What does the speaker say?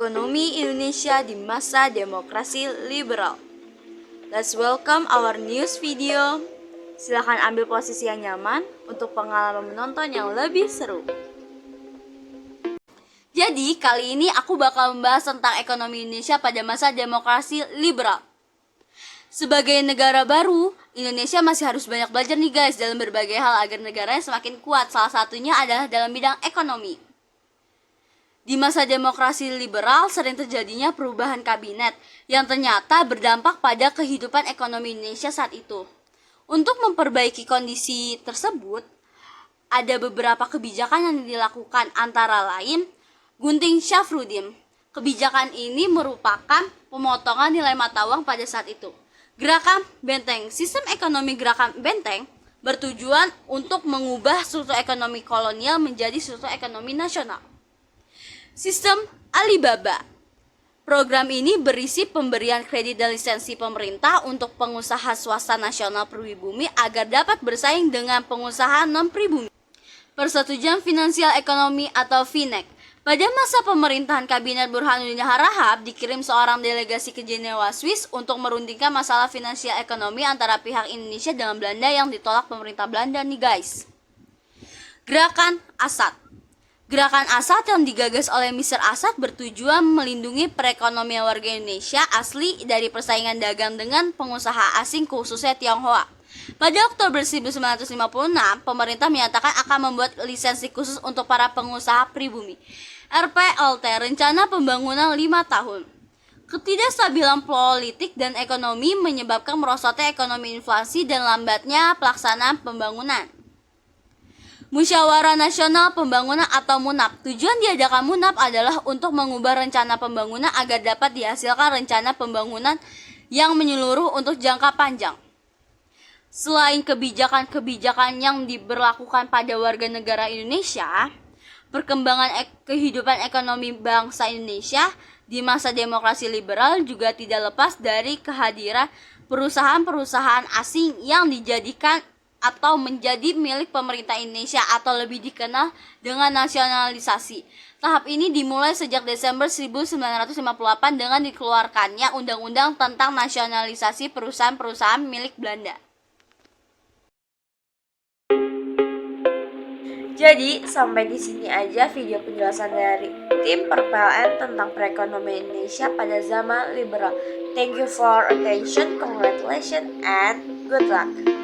Ekonomi Indonesia di masa demokrasi liberal. Let's welcome our news video. Silahkan ambil posisi yang nyaman untuk pengalaman menonton yang lebih seru. Jadi kali ini aku bakal membahas tentang ekonomi Indonesia pada masa demokrasi liberal. Sebagai negara baru, Indonesia masih harus banyak belajar nih guys dalam berbagai hal agar negaranya semakin kuat. Salah satunya adalah dalam bidang ekonomi. Di masa demokrasi liberal sering terjadinya perubahan kabinet yang ternyata berdampak pada kehidupan ekonomi Indonesia saat itu. Untuk memperbaiki kondisi tersebut, ada beberapa kebijakan yang dilakukan, antara lain Gunting Syafruddin. Kebijakan ini merupakan pemotongan nilai mata uang pada saat itu. Gerakan Benteng. Sistem ekonomi Gerakan Benteng bertujuan untuk mengubah struktur ekonomi kolonial menjadi struktur ekonomi nasional. Sistem Alibaba. Program ini berisi pemberian kredit dan lisensi pemerintah untuk pengusaha swasta nasional pribumi agar dapat bersaing dengan pengusaha non-pribumi. Persetujuan Finansial Ekonomi atau FINEK. Pada masa pemerintahan Kabinet Burhanuddin Harahap, dikirim seorang delegasi ke Jenewa, Swiss untuk merundingkan masalah finansial ekonomi antara pihak Indonesia dengan Belanda yang ditolak pemerintah Belanda nih guys. Gerakan Asad. Gerakan Asad yang digagas oleh Mr. Asad bertujuan melindungi perekonomian warga Indonesia asli dari persaingan dagang dengan pengusaha asing khususnya Tionghoa. Pada Oktober 1956, pemerintah menyatakan akan membuat lisensi khusus untuk para pengusaha pribumi. RPLT, Rencana Pembangunan 5 tahun. Ketidakstabilan politik dan ekonomi menyebabkan merosotnya ekonomi, inflasi, dan lambatnya pelaksanaan pembangunan. Musyawarah Nasional Pembangunan atau MUNAP. Tujuan diadakan MUNAP adalah untuk mengubah rencana pembangunan agar dapat dihasilkan rencana pembangunan yang menyeluruh untuk jangka panjang. Selain kebijakan-kebijakan yang diberlakukan pada warga negara Indonesia, perkembangan kehidupan ekonomi bangsa Indonesia di masa demokrasi liberal juga tidak lepas dari kehadiran perusahaan-perusahaan asing yang dijadikan atau menjadi milik pemerintah Indonesia atau lebih dikenal dengan nasionalisasi. Tahap ini dimulai sejak Desember 1958 dengan dikeluarkannya Undang-Undang tentang Nasionalisasi Perusahaan-Perusahaan milik Belanda. Jadi, sampai di sini aja video penjelasan dari tim PerPLN tentang perekonomian Indonesia pada zaman liberal. Thank you for attention, congratulations, and good luck.